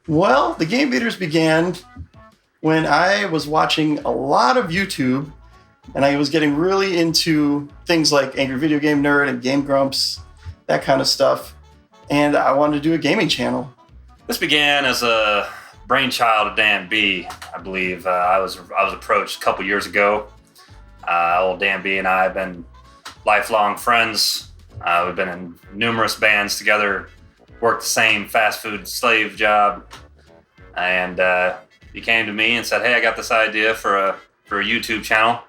Well, the Game Beaters began when I was watching a lot of YouTube and I was getting really into things like Angry Video Game Nerd and Game Grumps, that kind of stuff. And I wanted to do a gaming channel. This began as a brainchild of Dan B, I believe. I was approached a couple years ago. Old Dan B and I have been lifelong friends. We've been in numerous bands together, worked the same fast food slave job, and he came to me and said, "Hey, I got this idea for a YouTube channel."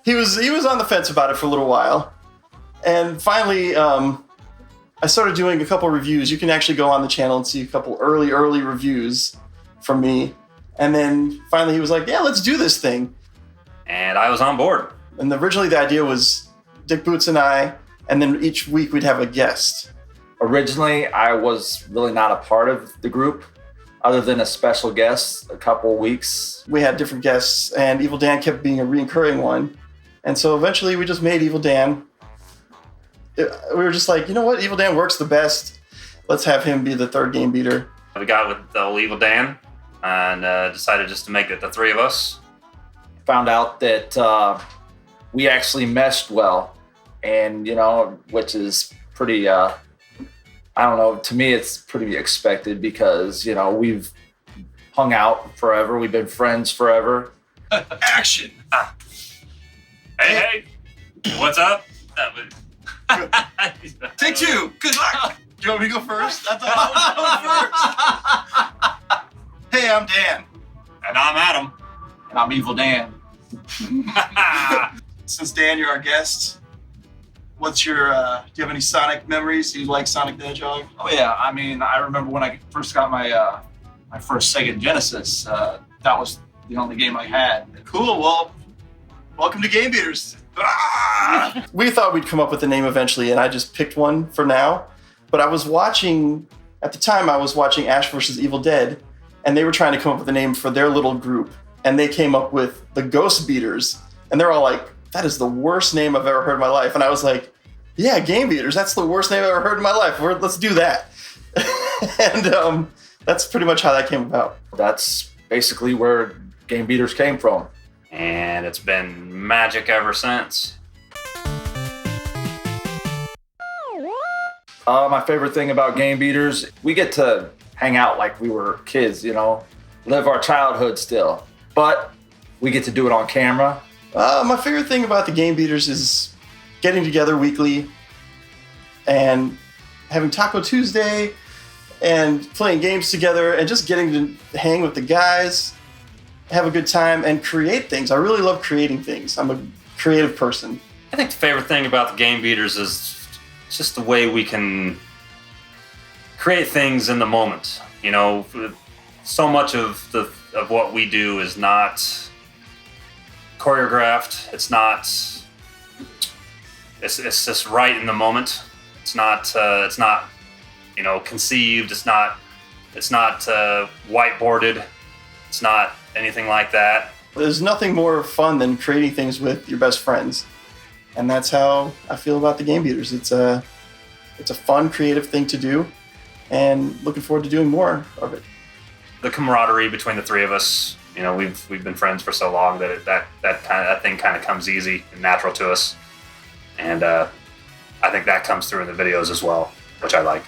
He was on the fence about it for a little while, and finally, I started doing a couple reviews. You can actually go on the channel and see a couple early reviews from me, and then finally he was like, "Yeah, let's do this thing." And I was on board. And originally the idea was Dick Boots and I, and then each week we'd have a guest. Originally, I was really not a part of the group, other than a special guest a couple weeks. We had different guests, and Evil Dan kept being a recurring one. And so eventually we just made Evil Dan. We were just like, you know what? Evil Dan works the best. Let's have him be the third game beater. We got with the old Evil Dan and decided just to make it the three of us. Found out that we actually meshed well, and which is pretty. I don't know. To me, it's pretty expected because we've hung out forever. We've been friends forever. Action! Hey, what's up? Take two. Good luck. Do you want me to go first? I thought I was going first. Hey, I'm Dan. And I'm Adam. And I'm Evil Dan. Since Dan, you're our guest, what's your? Do you have any Sonic memories? Do you like Sonic the Hedgehog? Oh yeah, I mean, I remember when I first got my my first Sega Genesis. That was the only game I had. Cool. Well, welcome to Game Beaters. Ah! We thought we'd come up with a name eventually, and I just picked one for now. But I was watching, at the time I was watching Ash vs. Evil Dead, and they were trying to come up with a name for their little group. And they came up with the Ghost Beaters. And they're all like, that is the worst name I've ever heard in my life. And I was like, yeah, Game Beaters, that's the worst name I've ever heard in my life. Let's do that. And that's pretty much how that came about. That's basically where Game Beaters came from. And it's been magic ever since. My favorite thing about Game Beaters, we get to hang out like we were kids, live our childhood still. But we get to do it on camera. My favorite thing about the Game Beaters is getting together weekly and having Taco Tuesday and playing games together and just getting to hang with the guys, have a good time, and create things. I really love creating things. I'm a creative person. I think the favorite thing about the Game Beaters is just the way we can create things in the moment. So much of what we do is not choreographed. It's just right in the moment. It's not conceived. It's not whiteboarded. It's not anything like that. There's nothing more fun than creating things with your best friends. And that's how I feel about the Game Beaters. It's a fun, creative thing to do, and looking forward to doing more of it. The camaraderie between the three of us, we've been friends for so long that thing kind of comes easy and natural to us. And I think that comes through in the videos as well, which I like.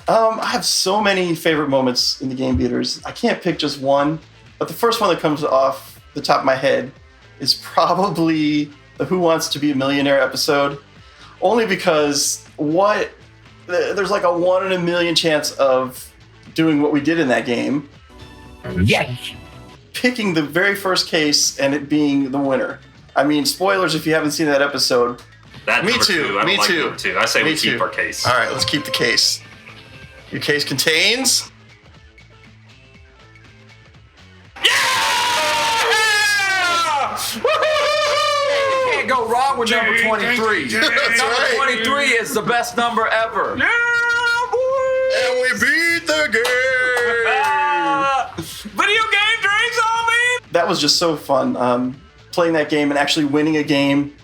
I have so many favorite moments in the Game Beaters. I can't pick just one, but the first one that comes off the top of my head is probably the Who Wants to Be a Millionaire episode, only because there's like a 1 in a million chance of doing what we did in that game. Yes. Picking the very first case and it being the winner. I mean, spoilers if you haven't seen that episode. Me too. I say we keep our case. All right, let's keep the case. Your case contains... You can't go wrong with number 23. That's Number right. 23 is the best number ever. And we beat the game! Video game drinks on me. That was just so fun, playing that game and actually winning a game.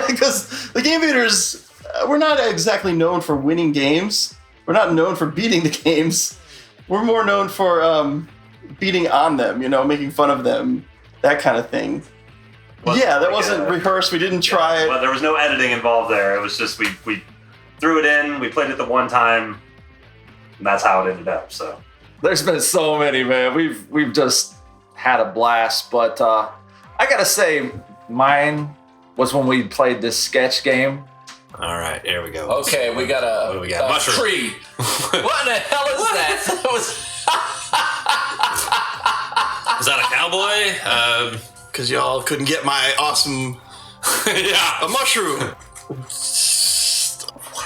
Because the Game Beaters, we're not exactly known for winning games. We're not known for beating the games. We're more known for beating on them, making fun of them, that kind of thing. That wasn't rehearsed. We didn't try it. Well, there was no editing involved there. It was just we threw it in. We played it the one time, and that's how it ended up. So There's been so many, man. We've just had a blast. But I gotta say, mine was when we played this sketch game. All right, here we go. Okay, we got a, What do we got? a Mushroom. tree. What the hell is that? That was Is that a cowboy? Because y'all couldn't get my awesome Yeah. a mushroom,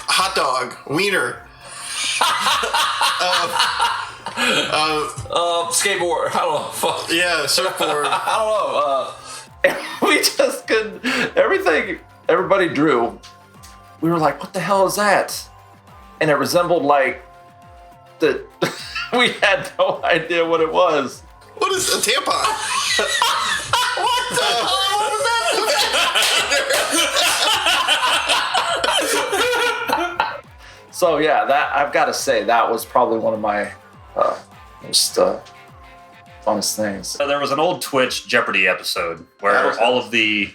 hot dog, wiener, skateboard. I don't know. Fuck. yeah, surfboard. I don't know. We just couldn't. Everything everybody drew, we were like, "What the hell is that?" And it resembled like the. We had no idea what it was. What is a tampon? What the hell was that? So yeah, that I've got to say that was probably one of my most funnest things. So there was an old Twitch Jeopardy episode where all of the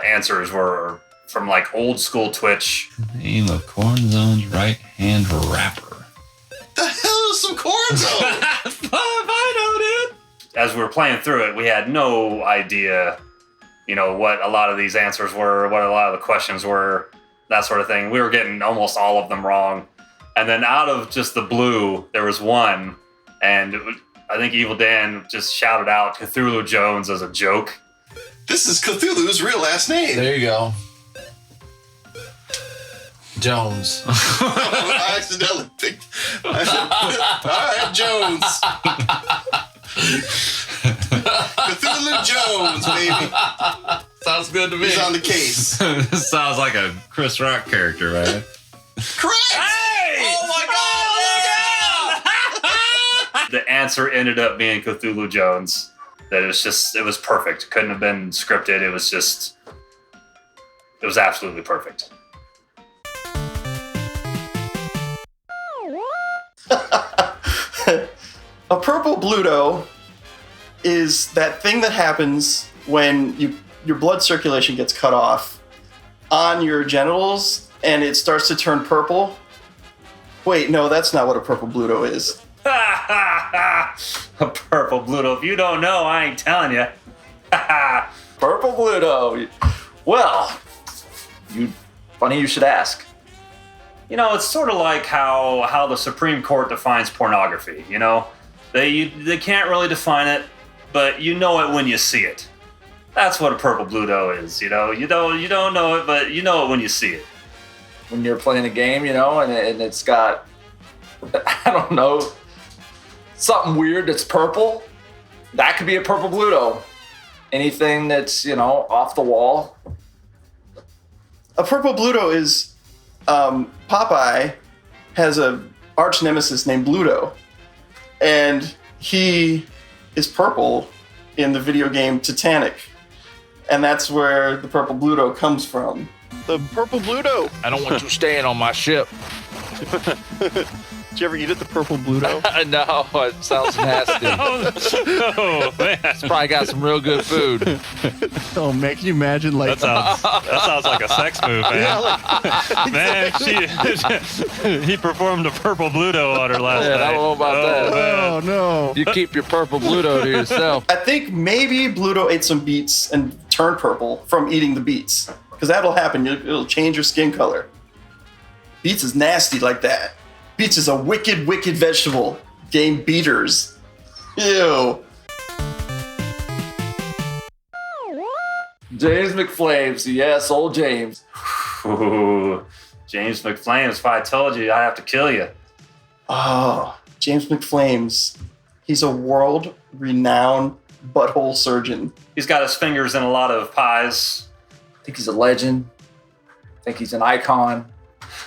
answers were from like old school Twitch. Name of Cornzone's right hand rapper. The hell is some corn zone? I know, dude. As we were playing through it, we had no idea, what a lot of these answers were, what a lot of the questions were, that sort of thing. We were getting almost all of them wrong. And then out of just the blue, there was one, and I think Evil Dan just shouted out Cthulhu Jones as a joke. This is Cthulhu's real last name. There you go. Jones. I accidentally picked. All right, Jones. Cthulhu Jones, baby. Sounds good to me. He's on the case. This sounds like a Chris Rock character, right? Correct. Oh my God! The answer ended up being Cthulhu Jones. That it was perfect. Couldn't have been scripted. It was absolutely perfect. A purple Bluto is that thing that happens when your blood circulation gets cut off on your genitals and it starts to turn purple. Wait, no, that's not what a purple Bluto is. A purple Bluto. If you don't know, I ain't telling you. Purple Bluto. Well, funny you should ask. It's sort of like how the Supreme Court defines pornography. They can't really define it, but you know it when you see it. That's what a purple Bluto is. You don't know it, but you know it when you see it. When you're playing a game, and it's got, I don't know, something weird that's purple, that could be a purple Bluto. Anything that's, off the wall. A purple Bluto is Popeye has a arch nemesis named Bluto, and he is purple in the video game Titanic, and that's where the purple Bluto comes from. The purple Bluto. I don't want you staying on my ship. Did you ever eat at the purple Bluto? No, it sounds nasty. Oh, man. It's probably got some real good food. Oh man, can you imagine That sounds like a sex move, man. Man, he performed a purple Bluto on her last Man, night. I don't know about that. Oh no. You keep your purple Bluto to yourself. I think maybe Bluto ate some beets and turned purple from eating the beets, because that'll happen. It'll change your skin color. Beets is nasty like that. Beets is a wicked, wicked vegetable. Game beaters. Ew. James McFlames, yes, old James. Ooh, James McFlames. If I told you, I'd have to kill you. Oh, James McFlames. He's a world-renowned butthole surgeon. He's got his fingers in a lot of pies, I think he's a legend. I think he's an icon.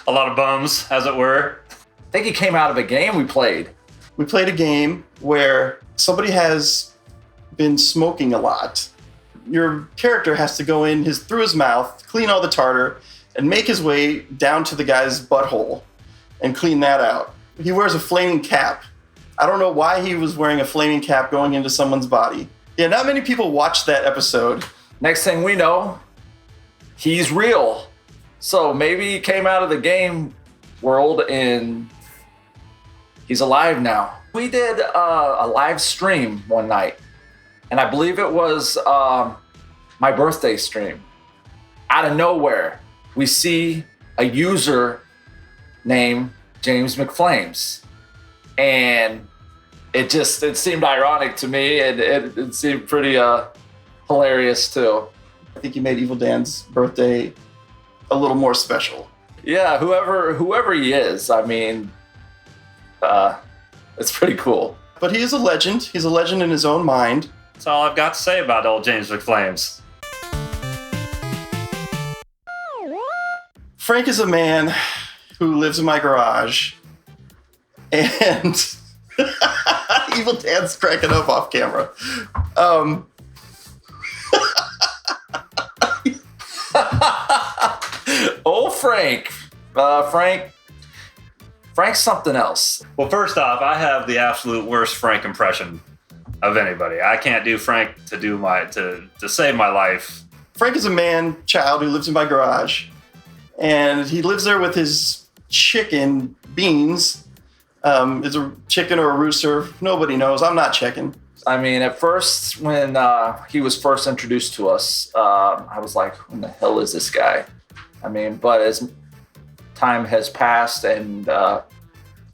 a lot of bums, as it were. I think he came out of a game we played. We played a game where somebody has been smoking a lot. Your character has to go in through his mouth, clean all the tartar, and make his way down to the guy's butthole and clean that out. He wears a flaming cap. I don't know why he was wearing a flaming cap going into someone's body. Yeah, not many people watched that episode. Next thing we know, he's real. So maybe he came out of the game world and he's alive now. We did a live stream one night, and I believe it was my birthday stream. Out of nowhere, we see a user named James McFlames, and it seemed ironic to me, and it seemed pretty hilarious too. I think you made Evil Dan's birthday a little more special. Yeah, whoever he is, I mean, it's pretty cool. But he is a legend. He's a legend in his own mind. That's all I've got to say about old James McFlames. Frank is a man who lives in my garage, and Evil Dan's cracking up off camera. Oh, Frank. Frank's something else. Well, first off, I have the absolute worst Frank impression of anybody. I can't do Frank to save my life. Frank is a man child who lives in my garage, and he lives there with his chicken, Beans. Is a chicken or a rooster? Nobody knows. I'm not checking. I mean, at first, when he was first introduced to us, I was like, who the hell is this guy? I mean, but as time has passed and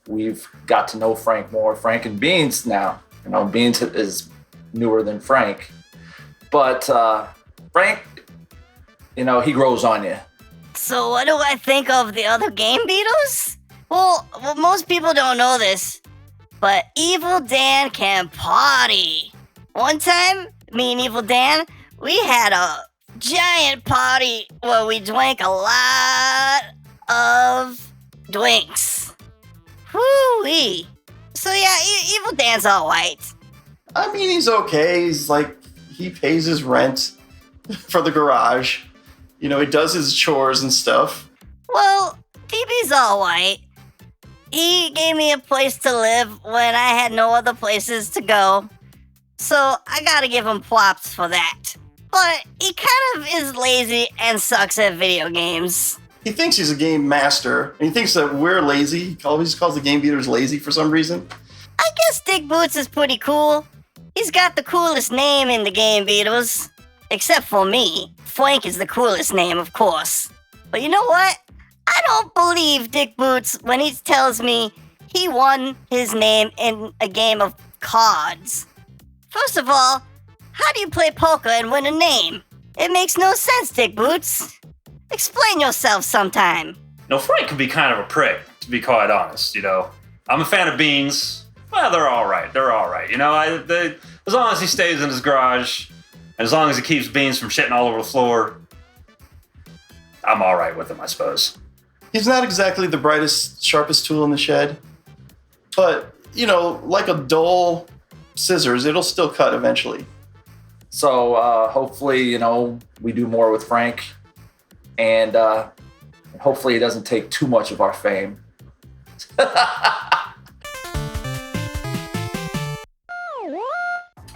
we've got to know Frank more, Frank and Beans now. You know, Beans is newer than Frank. But Frank, you know, he grows on you. So what do I think of the other Game Beatles? Well, most people don't know this, but Evil Dan can party. One time, me and Evil Dan, we had a giant party where we drank a lot of drinks. Whoo-wee. So yeah, Evil Dan's all right. I mean, he's okay. He's like, he pays his rent for the garage. You know, he does his chores and stuff. Well, DB's all right. He gave me a place to live when I had no other places to go. So I gotta give him props for that. But he kind of is lazy and sucks at video games. He thinks he's a game master, and he thinks that we're lazy. He always calls the Game Beaters lazy for some reason. I guess Dick Boots is pretty cool. He's got the coolest name in the Game Beatles. Except for me. Frank is the coolest name, of course. But you know what? I don't believe Dick Boots when he tells me he won his name in a game of cards. First of all, how do you play poker and win a name? It makes no sense, Dick Boots. Explain yourself sometime. You know, Frank can be kind of a prick, to be quite honest, you know. I'm a fan of Beans. Well, they're all right. They're all right. You know, as long as he stays in his garage, and as long as he keeps Beans from shitting all over the floor, I'm all right with him, I suppose. He's not exactly the brightest, sharpest tool in the shed. But, you know, like a dull scissors, it'll still cut eventually. So hopefully, you know, we do more with Frank. And hopefully he doesn't take too much of our fame.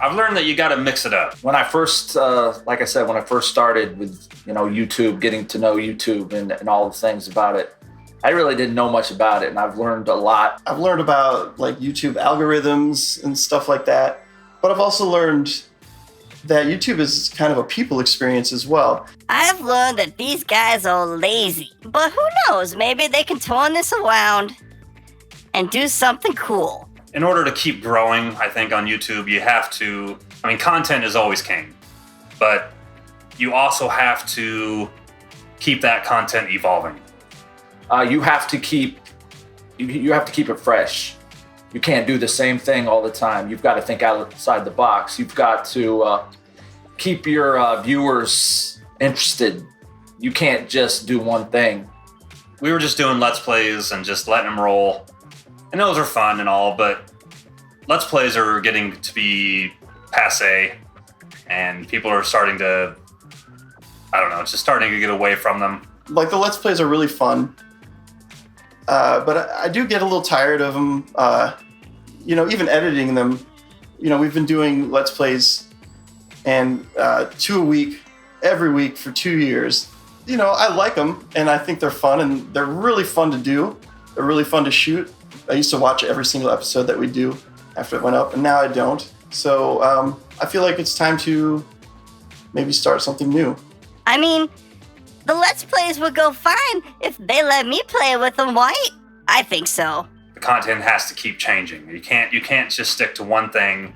I've learned that you got to mix it up. When I first, like I said, when I first started with, you know, YouTube, getting to know YouTube and all the things about it, I really didn't know much about it, and I've learned a lot. I've learned about like YouTube algorithms and stuff like that, but I've also learned that YouTube is kind of a people experience as well. I've learned that these guys are lazy, but who knows, maybe they can turn this around and do something cool. In order to keep growing, I think, on YouTube, you have to, I mean, content is always king, but you also have to keep that content evolving. You have to keep it fresh. You can't do the same thing all the time. You've got to think outside the box. You've got to keep your viewers interested. You can't just do one thing. We were just doing Let's Plays and just letting them roll. And those are fun and all, but Let's Plays are getting to be passé, and people are starting to, I don't know, it's just starting to get away from them. Like, the Let's Plays are really fun. But I do get a little tired of them. Even editing them. We've been doing Let's Plays and 2 a week, every week for 2 years. I like them, and I think they're fun, and they're really fun to do. They're really fun to shoot. I used to watch every single episode that we do after it went up, and now I don't. So I feel like it's time to maybe start something new. I mean, the Let's Plays would go fine if they let me play with them, White. I think so. The content has to keep changing. You can't just stick to one thing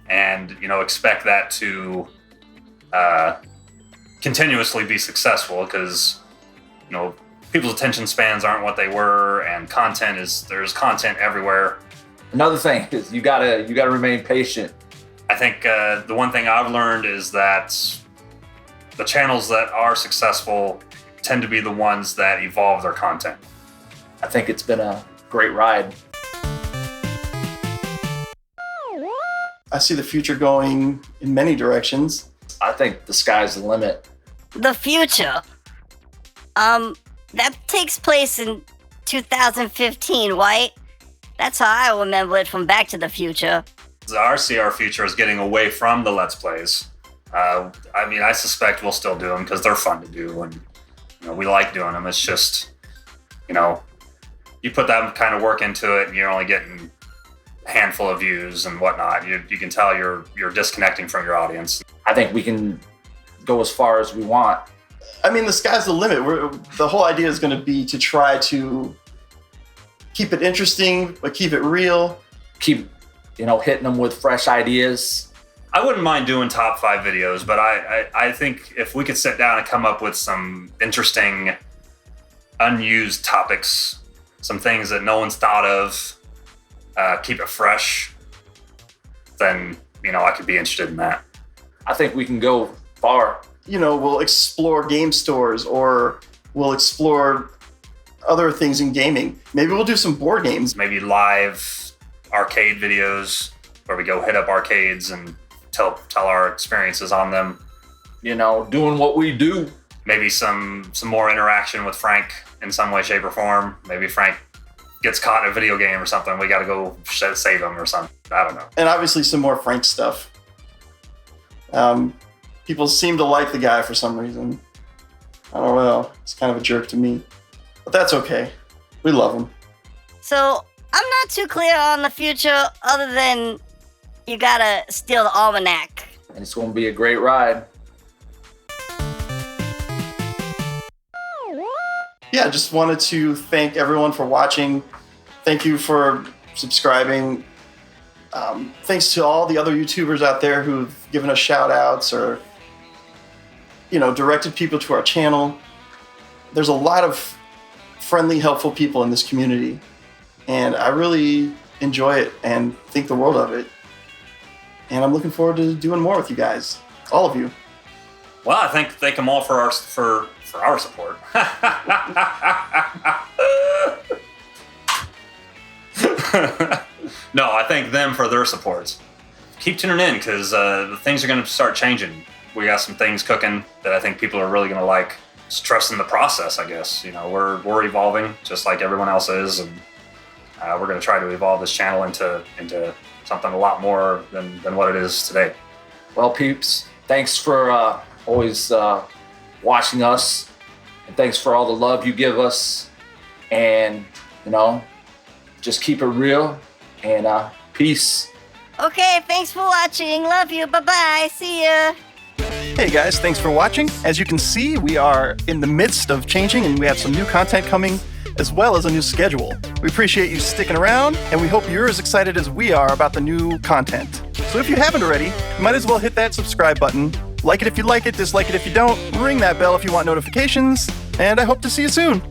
and expect that to continuously be successful, because people's attention spans aren't what they were, and there's content everywhere. Another thing is you gotta remain patient. I think the one thing I've learned is that the channels that are successful tend to be the ones that evolve their content. I think it's been a great ride. I see the future going in many directions. I think the sky's the limit. The future. That takes place in 2015, White. That's how I remember it from Back to the Future. I see our future is getting away from the Let's Plays. I suspect we'll still do them because they're fun to do, and we like doing them. It's just, you put that kind of work into it, and you're only getting a handful of views and whatnot. You can tell you're disconnecting from your audience. I think we can go as far as we want. I mean, the sky's the limit. The whole idea is going to be to try to keep it interesting, but keep it real. Keep, hitting them with fresh ideas. I wouldn't mind doing top 5 videos, but I think if we could sit down and come up with some interesting, unused topics, some things that no one's thought of, keep it fresh, then, I could be interested in that. I think we can go far. We'll explore game stores, or we'll explore other things in gaming. Maybe we'll do some board games. Maybe live arcade videos where we go hit up arcades and tell our experiences on them. Doing what we do. Maybe some more interaction with Frank in some way, shape, or form. Maybe Frank gets caught in a video game or something. We got to go save him or something. I don't know. And obviously some more Frank stuff. People seem to like the guy for some reason. I don't know. He's kind of a jerk to me. But that's okay. We love him. So, I'm not too clear on the future other than you gotta steal the almanac. And it's going to be a great ride. Yeah, just wanted to thank everyone for watching. Thank you for subscribing. Thanks to all the other YouTubers out there who've given us shout outs or, directed people to our channel. There's a lot of friendly, helpful people in this community, and I really enjoy it and think the world of it. And I'm looking forward to doing more with you guys, all of you. Well, I thank them all for our support. No, I thank them for their support. Keep tuning in, because the things are going to start changing. We got some things cooking that I think people are really going to like. Just trust in the process, I guess. We're evolving just like everyone else is, and we're going to try to evolve this channel into something a lot more than what it is today. Well, peeps, thanks for always watching us, and thanks for all the love you give us, and just keep it real, and peace. Okay, thanks for watching. Love you. Bye-bye. See ya. Hey guys, thanks for watching. As you can see, we are in the midst of changing, and we have some new content coming, as well as a new schedule. We appreciate you sticking around, and we hope you're as excited as we are about the new content. So if you haven't already, you might as well hit that subscribe button. Like it if you like it, dislike it if you don't, ring that bell if you want notifications, and I hope to see you soon.